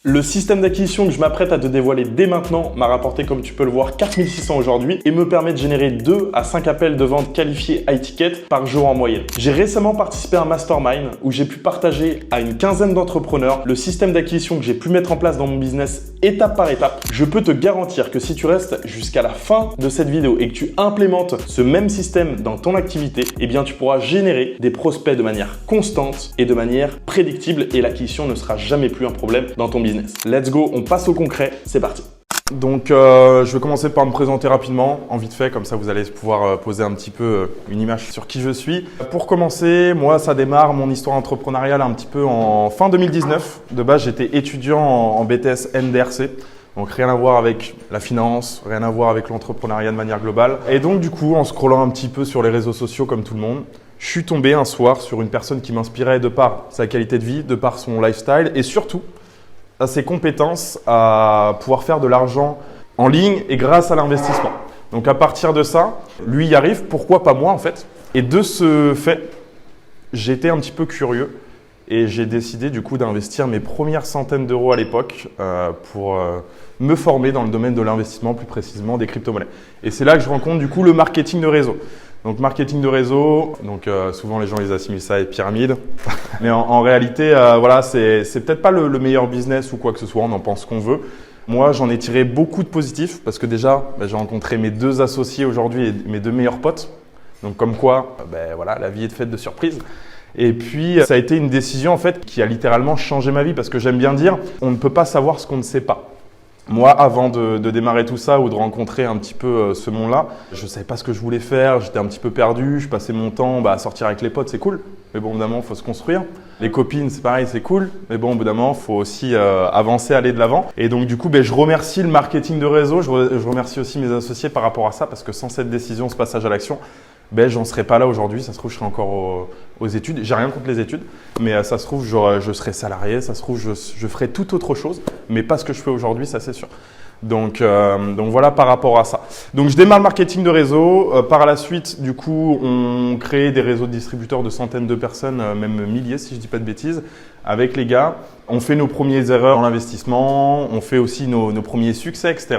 Le système d'acquisition que je m'apprête à te dévoiler dès maintenant m'a rapporté, comme tu peux le voir, 4600 aujourd'hui et me permet de générer 2 à 5 appels de vente qualifiés high ticket par jour en moyenne. J'ai récemment participé à un mastermind où j'ai pu partager à une quinzaine d'entrepreneurs le système d'acquisition que j'ai pu mettre en place dans mon business étape par étape. Je peux te garantir que si tu restes jusqu'à la fin de cette vidéo et que tu implémentes ce même système dans ton activité, eh bien tu pourras générer des prospects de manière constante et de manière prédictible et l'acquisition ne sera jamais plus un problème dans ton business. Let's go, on passe au concret, c'est parti. Donc, je vais commencer par me présenter rapidement, en vite fait, comme ça vous allez pouvoir poser un petit peu une image sur qui je suis. Pour commencer, moi, ça démarre mon histoire entrepreneuriale un petit peu en fin 2019. De base, j'étais étudiant en BTS NDRC. Donc rien à voir avec la finance, rien à voir avec l'entrepreneuriat de manière globale. Et donc du coup, en scrollant un petit peu sur les réseaux sociaux comme tout le monde, je suis tombé un soir sur une personne qui m'inspirait de par sa qualité de vie, de par son lifestyle et surtout à ses compétences à pouvoir faire de l'argent en ligne et grâce à l'investissement. Donc à partir de ça, lui y arrive, pourquoi pas moi en fait? Et de ce fait, j'étais un petit peu curieux et j'ai décidé du coup d'investir mes premières centaines d'euros à l'époque pour me former dans le domaine de l'investissement, plus précisément des crypto-monnaies. Et c'est là que je rencontre du coup le marketing de réseau. Donc marketing de réseau, donc souvent les gens ils assimilent ça à une pyramide, mais en réalité voilà, c'est peut-être pas le meilleur business ou quoi que ce soit, on en pense qu'on veut. Moi j'en ai tiré beaucoup de positifs parce que déjà j'ai rencontré mes 2 associés aujourd'hui et mes 2 meilleurs potes, donc comme quoi voilà, la vie est faite de surprises. Et puis ça a été une décision en fait qui a littéralement changé ma vie parce que j'aime bien dire on ne peut pas savoir ce qu'on ne sait pas. Moi, avant de démarrer tout ça ou de rencontrer un petit peu ce monde-là, je ne savais pas ce que je voulais faire, j'étais un petit peu perdu, je passais mon temps à sortir avec les potes, c'est cool, mais bon, au bout d'un moment, il faut se construire. Les copines, c'est pareil, c'est cool, mais bon, au bout d'un moment, il faut aussi avancer, aller de l'avant. Et donc, du coup, je remercie le marketing de réseau, je remercie aussi mes associés par rapport à ça, parce que sans cette décision, ce passage à l'action, j'en serais pas là aujourd'hui, ça se trouve je serais encore aux études, j'ai rien contre les études, mais ça se trouve je serais salarié, ça se trouve je ferais tout autre chose, mais pas ce que je fais aujourd'hui, ça c'est sûr. Donc voilà par rapport à ça. Donc je démarre le marketing de réseau, par la suite du coup on crée des réseaux de distributeurs de centaines de personnes, même milliers si je dis pas de bêtises, avec les gars. On fait nos premières erreurs dans l'investissement, on fait aussi nos premiers succès, etc.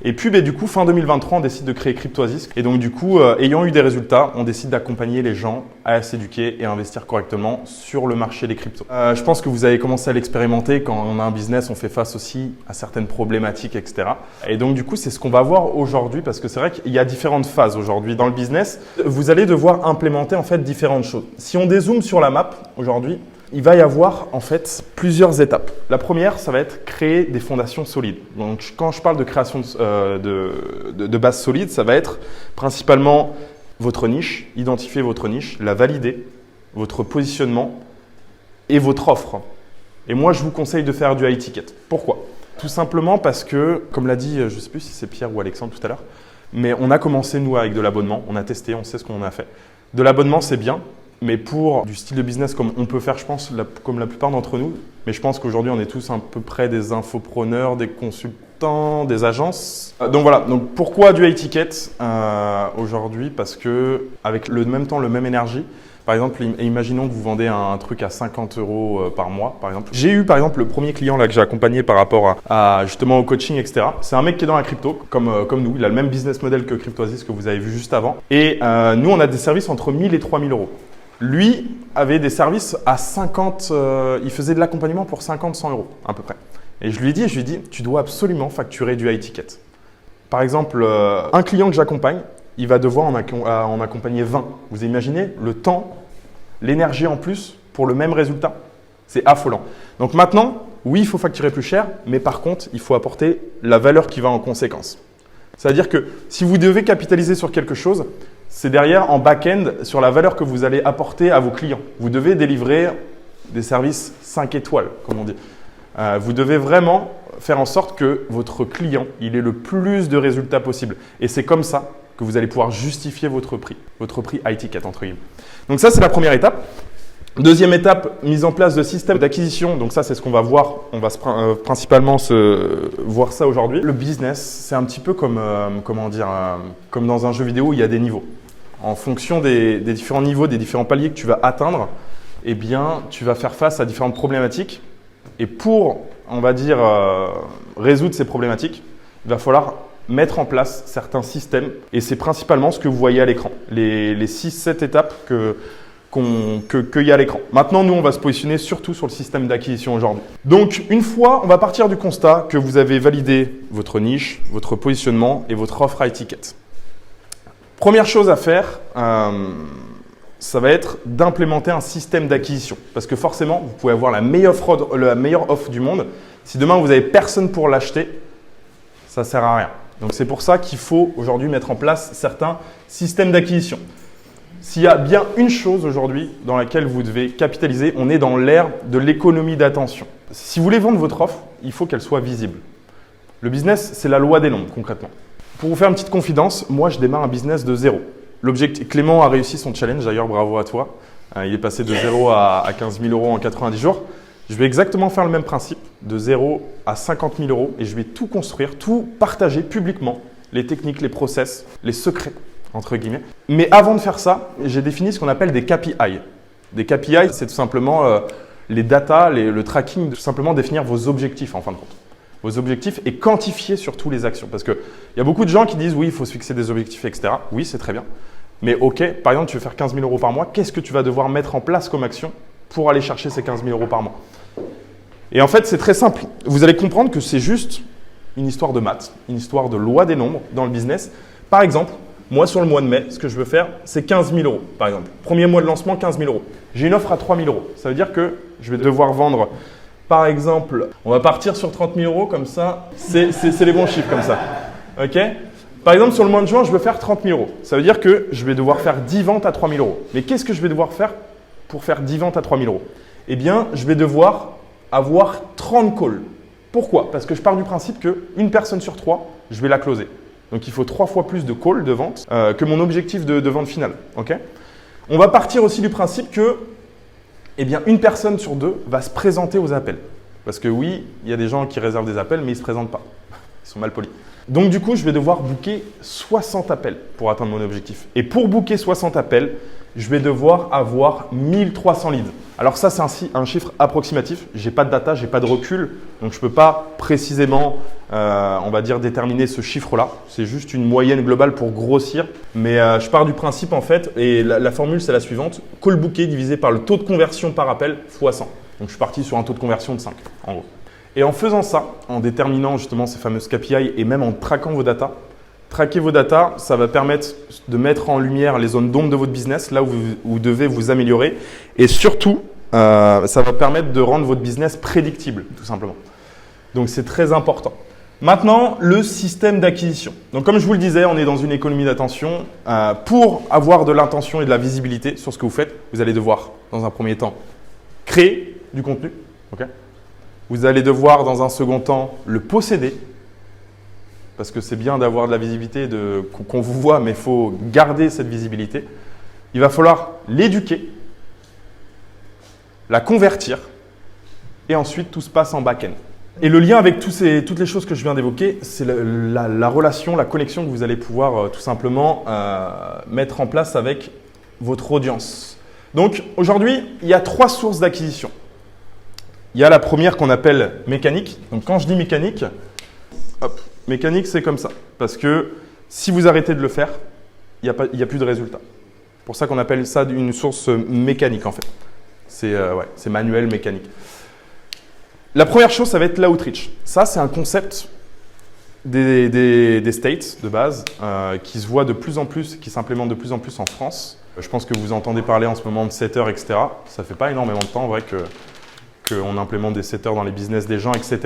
Et puis du coup, fin 2023, on décide de créer Cryptoasis. Et donc du coup, ayant eu des résultats, on décide d'accompagner les gens à s'éduquer et à investir correctement sur le marché des cryptos. Je pense que vous avez commencé à l'expérimenter quand on a un business, on fait face aussi à certaines problématiques, etc. Et donc du coup, c'est ce qu'on va voir aujourd'hui parce que c'est vrai qu'il y a différentes phases aujourd'hui dans le business. Vous allez devoir implémenter en fait différentes choses. Si on dézoome sur la map aujourd'hui, il va y avoir en fait plusieurs étapes. La première, ça va être créer des fondations solides. Donc quand je parle de création de base solide, ça va être principalement votre niche, identifier votre niche, la valider, votre positionnement et votre offre. Et moi, je vous conseille de faire du high ticket. Pourquoi? Tout simplement parce que, comme l'a dit, je ne sais plus si c'est Pierre ou Alexandre tout à l'heure, mais on a commencé nous avec de l'abonnement, on a testé, on sait ce qu'on a fait. De l'abonnement, c'est bien. Mais pour du style de business comme on peut faire, je pense, comme la plupart d'entre nous, mais je pense qu'aujourd'hui, on est tous à peu près des infopreneurs, des consultants, des agences. Donc voilà, donc pourquoi du high ticket aujourd'hui? Parce que avec le même temps, le même énergie, par exemple, imaginons que vous vendez un truc à 50 € par mois, par exemple. J'ai eu, par exemple, le premier client là, que j'ai accompagné par rapport à justement au coaching, etc. C'est un mec qui est dans la crypto, comme nous. Il a le même business model que Cryptoasis que vous avez vu juste avant. Et nous, on a des services entre 1000 et 3000 €. Lui avait des services à 50, il faisait de l'accompagnement pour 50-100 € à peu près. Et je lui ai dit, tu dois absolument facturer du high ticket. Par exemple, un client que j'accompagne, il va devoir en accompagner 20. Vous imaginez le temps, l'énergie en plus pour le même résultat? C'est affolant. Donc maintenant, oui, il faut facturer plus cher, mais par contre, il faut apporter la valeur qui va en conséquence. C'est-à-dire que si vous devez capitaliser sur quelque chose, c'est derrière en back-end sur la valeur que vous allez apporter à vos clients. Vous devez délivrer des services 5 étoiles, comme on dit. Vous devez vraiment faire en sorte que votre client il ait le plus de résultats possible. Et c'est comme ça que vous allez pouvoir justifier votre prix high ticket entre guillemets. Donc ça, c'est la première étape. Deuxième étape, mise en place de système d'acquisition. Donc ça, c'est ce qu'on va voir. On va principalement voir ça aujourd'hui. Le business, c'est un petit peu comme, comme dans un jeu vidéo où il y a des niveaux. En fonction des différents niveaux, des différents paliers que tu vas atteindre, eh bien, tu vas faire face à différentes problématiques. Et pour on va dire, résoudre ces problématiques, il va falloir mettre en place certains systèmes. Et c'est principalement ce que vous voyez à l'écran, les 6-7 étapes qu'il y a à l'écran. Maintenant, nous, on va se positionner surtout sur le système d'acquisition aujourd'hui. Donc, une fois, on va partir du constat que vous avez validé votre niche, votre positionnement et votre offre à étiquette. Première chose à faire, ça va être d'implémenter un système d'acquisition. Parce que forcément, vous pouvez avoir la meilleure offre du monde. Si demain, vous n'avez personne pour l'acheter, ça ne sert à rien. Donc, c'est pour ça qu'il faut aujourd'hui mettre en place certains systèmes d'acquisition. S'il y a bien une chose aujourd'hui dans laquelle vous devez capitaliser, on est dans l'ère de l'économie d'attention. Si vous voulez vendre votre offre, il faut qu'elle soit visible. Le business, c'est la loi des nombres, concrètement. Pour vous faire une petite confidence, moi, je démarre un business de zéro. Clément a réussi son challenge, d'ailleurs, bravo à toi. Il est passé de 0 à 15 000 euros en 90 jours. Je vais exactement faire le même principe, de 0 à 50 000 euros, et je vais tout construire, tout partager publiquement, les techniques, les process, les secrets, entre guillemets. Mais avant de faire ça, j'ai défini ce qu'on appelle des KPI. Des KPI, c'est tout simplement les data, le tracking, tout simplement définir vos objectifs en fin de compte. Vos objectifs et quantifier surtout les actions. Parce qu'il y a beaucoup de gens qui disent oui, il faut se fixer des objectifs, etc. Oui, c'est très bien. Mais ok, par exemple, tu veux faire 15 000 euros par mois, qu'est-ce que tu vas devoir mettre en place comme action pour aller chercher ces 15 000 euros par mois? Et en fait, c'est très simple. Vous allez comprendre que c'est juste une histoire de maths, une histoire de loi des nombres dans le business. Par exemple, moi, sur le mois de mai, ce que je veux faire, c'est 15 000 euros, par exemple. Premier mois de lancement, 15 000 euros. J'ai une offre à 3 000 euros. Ça veut dire que je vais devoir vendre, par exemple, on va partir sur 30 000 euros, comme ça, c'est les bons chiffres comme ça. OK? Par exemple, sur le mois de juin, je veux faire 30 000 euros. Ça veut dire que je vais devoir faire 10 ventes à 3 000 euros. Mais qu'est-ce que je vais devoir faire pour faire 10 ventes à 3 000 euros? Eh bien, je vais devoir avoir 30 calls. Pourquoi? Parce que je pars du principe qu'une personne sur 3, je vais la closer. Donc, il faut 3 fois plus de calls de vente que mon objectif de vente finale. Okay? On va partir aussi du principe que eh bien, une personne sur 2 va se présenter aux appels. Parce que oui, il y a des gens qui réservent des appels, mais ils ne se présentent pas. Ils sont mal polis. Donc, du coup, je vais devoir booker 60 appels pour atteindre mon objectif. Et pour booker 60 appels, je vais devoir avoir 1300 leads. Alors ça, c'est un chiffre approximatif. Je n'ai pas de data, je n'ai pas de recul. Donc, je ne peux pas précisément, on va dire, déterminer ce chiffre-là. C'est juste une moyenne globale pour grossir. Mais je pars du principe, en fait, et la formule, c'est la suivante. Call booké divisé par le taux de conversion par appel fois 100. Donc, je suis parti sur un taux de conversion de 5, en gros. Et en faisant ça, en déterminant justement ces fameuses KPI et même en traquant vos datas, traquer vos datas, ça va permettre de mettre en lumière les zones d'ombre de votre business, là où vous devez vous améliorer. Et surtout, ça va permettre de rendre votre business prédictible, tout simplement. Donc, c'est très important. Maintenant, le système d'acquisition. Donc, comme je vous le disais, on est dans une économie d'attention. Pour avoir de l'intention et de la visibilité sur ce que vous faites, vous allez devoir, dans un premier temps, créer du contenu. Okay? Vous allez devoir, dans un second temps, le posséder. Parce que c'est bien d'avoir de la visibilité, qu'on vous voit, mais il faut garder cette visibilité. Il va falloir l'éduquer, la convertir, et ensuite tout se passe en back-end. Et le lien avec toutes les choses que je viens d'évoquer, c'est la relation, la connexion que vous allez pouvoir tout simplement mettre en place avec votre audience. Donc aujourd'hui, il y a 3 sources d'acquisition. Il y a la première qu'on appelle mécanique. Donc quand je dis mécanique, hop, mécanique c'est comme ça. Parce que si vous arrêtez de le faire, il n'y a plus de résultat. C'est pour ça qu'on appelle ça une source mécanique en fait. C'est manuel, mécanique. La première chose, ça va être l'outreach. Ça, c'est un concept des States de base qui se voit de plus en plus, qui s'implémente de plus en plus en France. Je pense que vous entendez parler en ce moment de setters, etc. Ça ne fait pas énormément de temps, en vrai, qu'on implémente des setters dans les business des gens, etc.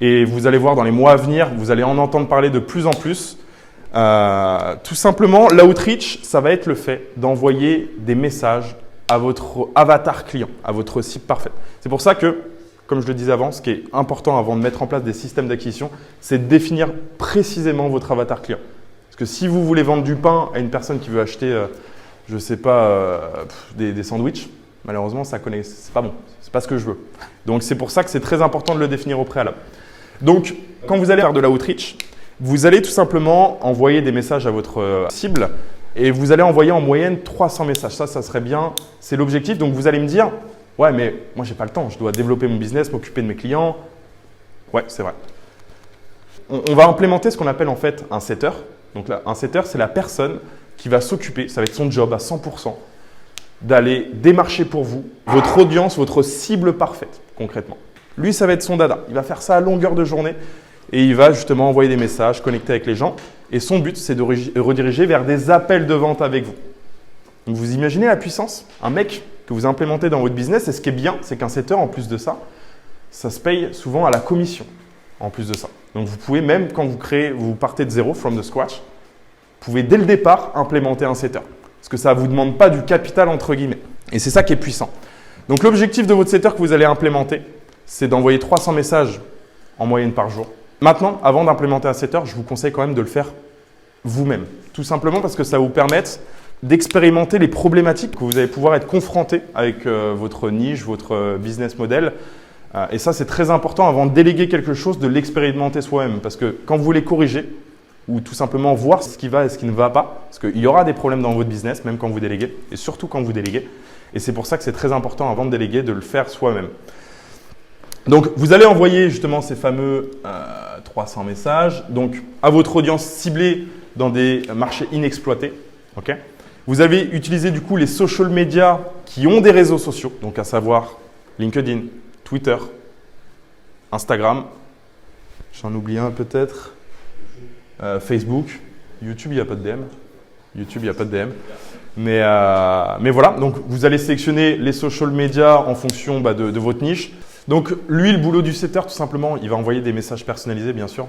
Et vous allez voir dans les mois à venir, vous allez en entendre parler de plus en plus. Tout simplement, l'outreach, ça va être le fait d'envoyer des messages à votre avatar client, à votre cible parfaite. C'est pour ça que, comme je le disais avant, ce qui est important avant de mettre en place des systèmes d'acquisition, c'est de définir précisément votre avatar client. Parce que si vous voulez vendre du pain à une personne qui veut acheter, je ne sais pas, des sandwichs, malheureusement, c'est pas bon. C'est pas ce que je veux. Donc, c'est pour ça que c'est très important de le définir au préalable. Donc, quand vous allez faire de l'outreach, vous allez tout simplement envoyer des messages à votre cible et vous allez envoyer en moyenne 300 messages. Ça serait bien. C'est l'objectif. Donc, vous allez me dire, ouais, mais moi, j'ai pas le temps. Je dois développer mon business, m'occuper de mes clients. Ouais, c'est vrai. On va implémenter ce qu'on appelle en fait un setter. Donc là, un setter, c'est la personne qui va s'occuper, ça va être son job à 100%, d'aller démarcher pour vous votre audience, votre cible parfaite, concrètement. Lui, ça va être son dada. Il va faire ça à longueur de journée et il va justement envoyer des messages, connecter avec les gens. Et son but, c'est de rediriger vers des appels de vente avec vous. Donc, vous imaginez la puissance? Un mec que vous implémentez dans votre business, et ce qui est bien, c'est qu'un setter, en plus de ça, ça se paye souvent à la commission, en plus de ça. Donc, vous pouvez même, quand vous partez de zéro, from the scratch, vous pouvez dès le départ implémenter un setter. Parce que ça ne vous demande pas du capital, entre guillemets. Et c'est ça qui est puissant. Donc, l'objectif de votre setter que vous allez implémenter, c'est d'envoyer 300 messages en moyenne par jour. Maintenant, avant d'implémenter un setter, je vous conseille quand même de le faire vous-même. Tout simplement parce que ça va vous permettre d'expérimenter les problématiques que vous allez pouvoir être confronté avec votre niche, votre business model. Et ça, c'est très important avant de déléguer quelque chose, de l'expérimenter soi-même. Parce que quand vous voulez corriger ou tout simplement voir ce qui va et ce qui ne va pas, parce qu'il y aura des problèmes dans votre business, même quand vous déléguez, et surtout quand vous déléguez. Et c'est pour ça que c'est très important avant de déléguer, de le faire soi-même. Donc, vous allez envoyer justement ces fameux 300 messages donc, à votre audience ciblée dans des marchés inexploités. Okay. Vous avez utilisé du coup les social media qui ont des réseaux sociaux, donc à savoir LinkedIn, Twitter, Instagram, j'en oublie un peut-être, Facebook, YouTube, il n'y a pas de DM. YouTube, il n'y a pas de DM. Mais voilà, donc vous allez sélectionner les social media en fonction de votre niche. Donc lui, le boulot du setter, tout simplement, il va envoyer des messages personnalisés, bien sûr.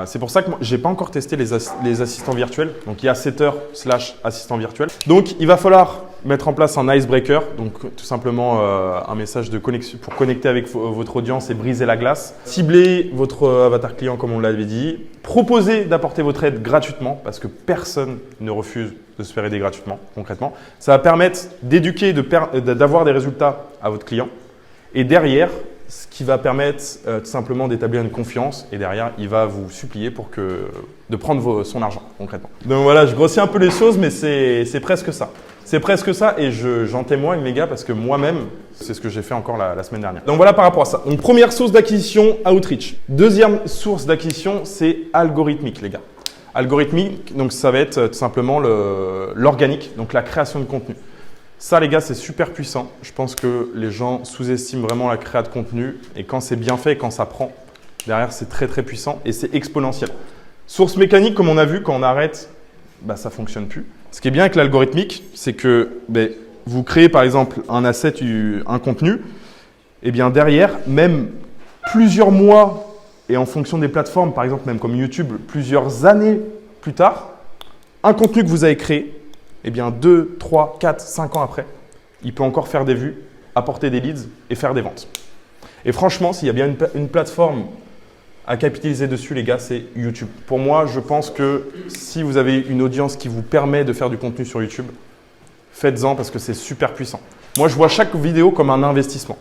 C'est pour ça que je n'ai pas encore testé les assistants virtuels. Donc il y a setter/assistant virtuel. Donc il va falloir mettre en place un icebreaker, donc tout simplement un message de connexion pour connecter avec votre audience et briser la glace. Cibler votre avatar client, comme on l'avait dit. Proposer d'apporter votre aide gratuitement, parce que personne ne refuse de se faire aider gratuitement, concrètement. Ça va permettre d'éduquer, d'avoir des résultats à votre client. Et derrière, ce qui va permettre tout simplement d'établir une confiance. Et derrière, il va vous supplier de prendre son argent, concrètement. Donc voilà, je grossis un peu les choses, mais c'est presque ça. C'est presque ça et j'en témoigne, les gars, parce que moi-même, c'est ce que j'ai fait encore la semaine dernière. Donc voilà par rapport à ça. Donc première source d'acquisition, outreach. Deuxième source d'acquisition, c'est algorithmique, les gars. Algorithmique, donc ça va être tout simplement l'organique, donc la création de contenu. Ça, les gars, c'est super puissant. Je pense que les gens sous-estiment vraiment la création de contenu. Et quand c'est bien fait, quand ça prend, derrière, c'est très, très puissant et c'est exponentiel. Source mécanique, comme on a vu, quand on arrête, ça ne fonctionne plus. Ce qui est bien avec l'algorithmique, c'est que vous créez, par exemple, un asset, un contenu. Et bien derrière, même plusieurs mois et en fonction des plateformes, par exemple, même comme YouTube, plusieurs années plus tard, un contenu que vous avez créé, eh bien 2, 3, 4, 5 ans après, il peut encore faire des vues, apporter des leads et faire des ventes. Et franchement, s'il y a bien une plateforme à capitaliser dessus, les gars, c'est YouTube. Pour moi, je pense que si vous avez une audience qui vous permet de faire du contenu sur YouTube, faites-en parce que c'est super puissant. Moi, je vois chaque vidéo comme un investissement.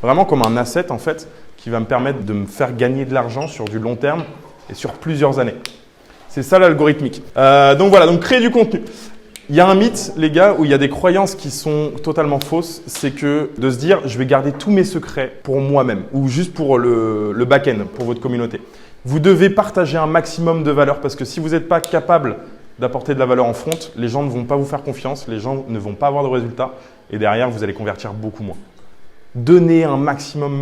Vraiment comme un asset, en fait, qui va me permettre de me faire gagner de l'argent sur du long terme et sur plusieurs années. C'est ça l'algorithmique. Donc voilà, donc créer du contenu. Il y a un mythe, les gars, où il y a des croyances qui sont totalement fausses. C'est que de se dire, je vais garder tous mes secrets pour moi-même ou juste pour le back-end, pour votre communauté. Vous devez partager un maximum de valeur parce que si vous n'êtes pas capable d'apporter de la valeur en front, les gens ne vont pas vous faire confiance, les gens ne vont pas avoir de résultats et derrière, vous allez convertir beaucoup moins. Donnez un maximum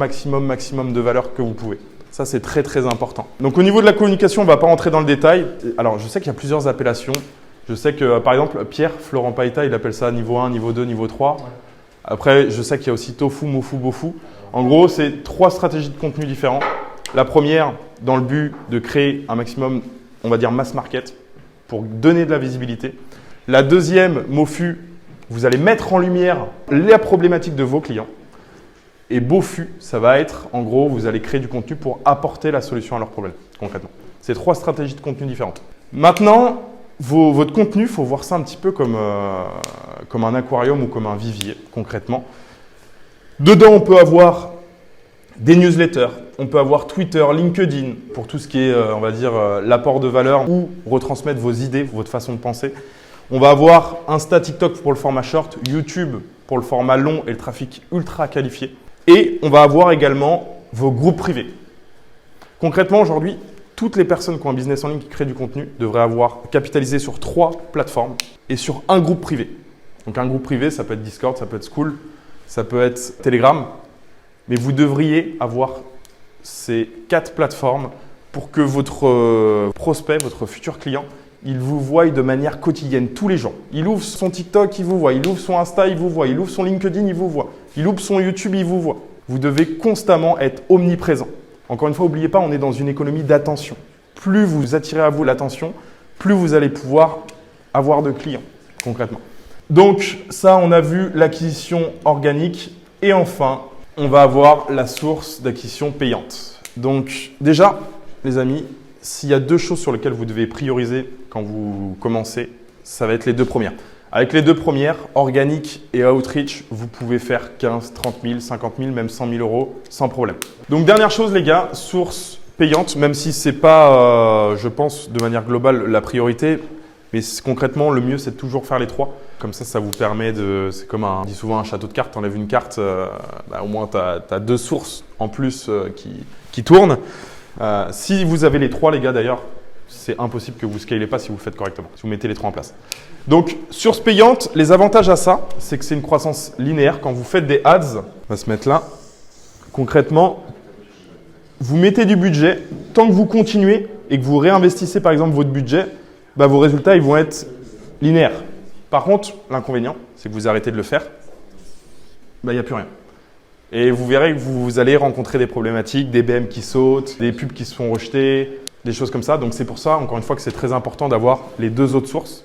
de valeur que vous pouvez. Ça, c'est très, très important. Donc, au niveau de la communication, on ne va pas rentrer dans le détail. Alors, je sais qu'il y a plusieurs appellations. Je sais que, par exemple, Pierre, Florent Païta, il appelle ça niveau 1, niveau 2, niveau 3. Ouais. Après, je sais qu'il y a aussi Tofu, Mofu, Bofu. En gros, c'est 3 stratégies de contenu différents. La première, dans le but de créer un maximum, on va dire mass market, pour donner de la visibilité. La deuxième, Mofu, vous allez mettre en lumière la problématique de vos clients. Et Bofu, ça va être, en gros, vous allez créer du contenu pour apporter la solution à leurs problèmes, concrètement. C'est 3 stratégies de contenu différentes. Maintenant, votre contenu, il faut voir ça un petit peu comme un aquarium ou comme un vivier, concrètement. Dedans, on peut avoir des newsletters, on peut avoir Twitter, LinkedIn, pour tout ce qui est, on va dire, l'apport de valeur ou retransmettre vos idées, votre façon de penser. On va avoir Insta, TikTok pour le format short, YouTube pour le format long et le trafic ultra qualifié. Et on va avoir également vos groupes privés. Concrètement, aujourd'hui, toutes les personnes qui ont un business en ligne qui créent du contenu devraient avoir capitalisé sur 3 plateformes et sur un groupe privé. Donc un groupe privé, ça peut être Discord, ça peut être School, ça peut être Telegram. Mais vous devriez avoir ces 4 plateformes pour que votre prospect, votre futur client, il vous voie de manière quotidienne, tous les jours. Il ouvre son TikTok, il vous voit. Il ouvre son Insta, il vous voit. Il ouvre son LinkedIn, il vous voit. Il ouvre son YouTube, il vous voit. Vous devez constamment être omniprésent. Encore une fois, n'oubliez pas, on est dans une économie d'attention. Plus vous attirez à vous l'attention, plus vous allez pouvoir avoir de clients, concrètement. Donc ça, on a vu l'acquisition organique. Et enfin, on va avoir la source d'acquisition payante. Donc déjà, les amis, s'il y a 2 choses sur lesquelles vous devez prioriser quand vous commencez, ça va être les 2 premières. Avec les 2 premières, organique et outreach, vous pouvez faire 15, 30 000, 50 000, même 100 000 euros sans problème. Donc dernière chose les gars, source payante, même si ce n'est pas, je pense, de manière globale la priorité, mais concrètement, le mieux c'est de toujours faire les 3. Comme ça vous permet de… C'est comme on dit souvent un château de cartes, tu enlèves une carte, au moins tu as 2 sources en plus qui tournent. Si vous avez les 3 les gars d'ailleurs, c'est impossible que vous ne scalez pas si vous le faites correctement, si vous mettez les 3 en place. Donc, source payante, les avantages à ça, c'est que c'est une croissance linéaire. Quand vous faites des ads, on va se mettre là, concrètement, vous mettez du budget. Tant que vous continuez et que vous réinvestissez par exemple votre budget, vos résultats ils vont être linéaires. Par contre, l'inconvénient, c'est que vous arrêtez de le faire, il n'y a plus rien. Et vous verrez que vous allez rencontrer des problématiques, des BM qui sautent, des pubs qui se font rejeter, des choses comme ça. Donc c'est pour ça, encore une fois, que c'est très important d'avoir les 2 autres sources.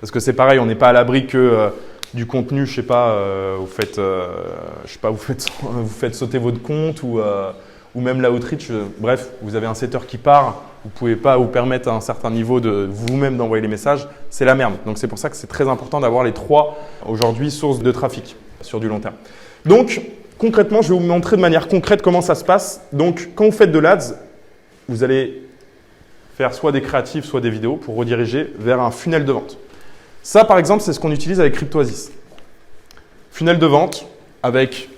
Parce que c'est pareil, on n'est pas à l'abri que du contenu, je sais pas, vous faites sauter votre compte ou même l'outreach. Bref, vous avez un setter qui part, vous ne pouvez pas vous permettre à un certain niveau de vous-même d'envoyer les messages, c'est la merde. Donc c'est pour ça que c'est très important d'avoir les 3 aujourd'hui sources de trafic sur du long terme. Donc concrètement, je vais vous montrer de manière concrète comment ça se passe. Donc quand vous faites de l'ADS, vous allez faire soit des créatifs, soit des vidéos pour rediriger vers un funnel de vente. Ça, par exemple, c'est ce qu'on utilise avec CryptoOasis. Funnel de vente avec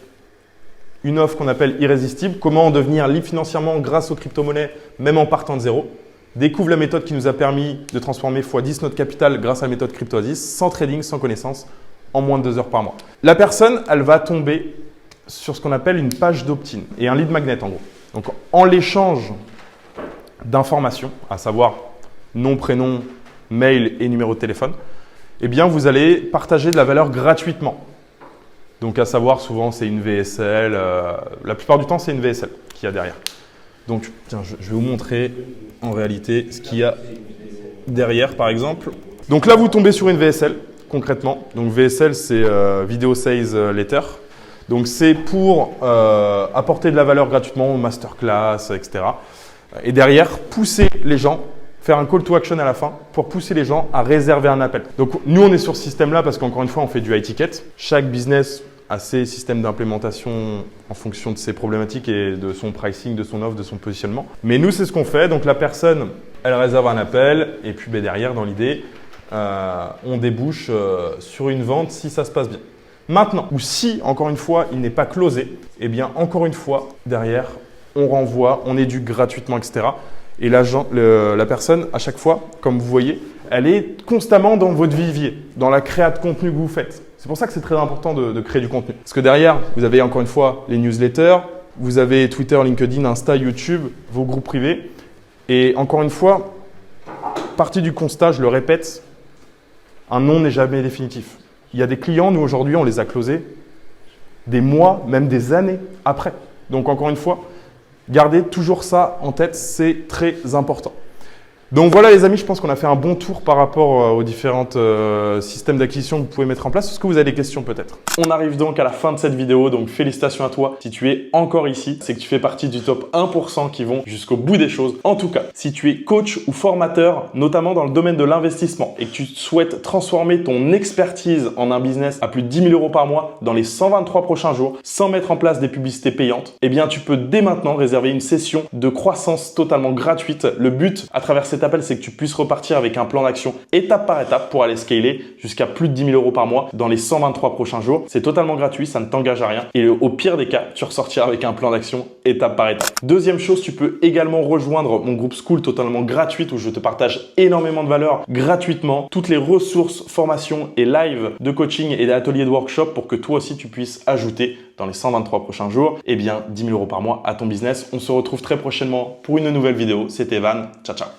une offre qu'on appelle irrésistible. Comment en devenir libre financièrement grâce aux crypto-monnaies, même en partant de zéro. Découvre la méthode qui nous a permis de transformer x10 notre capital grâce à la méthode CryptoOasis, sans trading, sans connaissance, en moins de 2 heures par mois. La personne, elle va tomber sur ce qu'on appelle une page d'opt-in et un lead magnet en gros. Donc, en l'échange d'informations, à savoir nom, prénom, mail et numéro de téléphone, eh bien, vous allez partager de la valeur gratuitement. Donc, à savoir, souvent, c'est une VSL. La plupart du temps, c'est une VSL qu'il y a derrière. Donc, tiens, je vais vous montrer en réalité ce qu'il y a derrière, par exemple. Donc là, vous tombez sur une VSL, concrètement. Donc, VSL, c'est Video Sales Letter. Donc, c'est pour apporter de la valeur gratuitement, masterclass, etc. Et derrière, pousser les gens, faire un call to action à la fin pour pousser les gens à réserver un appel. Donc, nous, on est sur ce système-là parce qu'encore une fois, on fait du high ticket. Chaque business a ses systèmes d'implémentation en fonction de ses problématiques et de son pricing, de son offre, de son positionnement. Mais nous, c'est ce qu'on fait. Donc, la personne, elle réserve un appel et puis derrière, dans l'idée, on débouche sur une vente si ça se passe bien. Maintenant, ou si, encore une fois, il n'est pas closé, eh bien, encore une fois, derrière, on renvoie, on éduque gratuitement, etc. Et la personne, à chaque fois, comme vous voyez, elle est constamment dans votre vivier, dans la créa de contenu que vous faites. C'est pour ça que c'est très important de créer du contenu. Parce que derrière, vous avez encore une fois les newsletters, vous avez Twitter, LinkedIn, Insta, YouTube, vos groupes privés. Et encore une fois, partie du constat, je le répète, un non n'est jamais définitif. Il y a des clients, nous aujourd'hui, on les a closés des mois, même des années après. Donc encore une fois, gardez toujours ça en tête, c'est très important. Donc voilà les amis, je pense qu'on a fait un bon tour par rapport aux différents systèmes d'acquisition que vous pouvez mettre en place. Est-ce que vous avez des questions peut-être? On arrive donc à la fin de cette vidéo, donc félicitations à toi. Si tu es encore ici, c'est que tu fais partie du top 1% qui vont jusqu'au bout des choses. En tout cas, si tu es coach ou formateur, notamment dans le domaine de l'investissement et que tu souhaites transformer ton expertise en un business à plus de 10 000 euros par mois dans les 123 prochains jours sans mettre en place des publicités payantes, eh bien tu peux dès maintenant réserver une session de croissance totalement gratuite. Le but à travers cette cet appel, c'est que tu puisses repartir avec un plan d'action étape par étape pour aller scaler jusqu'à plus de 10 000 € par mois dans les 123 prochains jours. C'est totalement gratuit, ça ne t'engage à rien. Et au pire des cas, tu ressortiras avec un plan d'action étape par étape. Deuxième chose, tu peux également rejoindre mon groupe School totalement gratuit où je te partage énormément de valeur gratuitement. Toutes les ressources, formations et live de coaching et d'ateliers de workshop pour que toi aussi tu puisses ajouter dans les 123 prochains jours, 10 000 € par mois à ton business. On se retrouve très prochainement pour une nouvelle vidéo. C'était Evan. Ciao, ciao.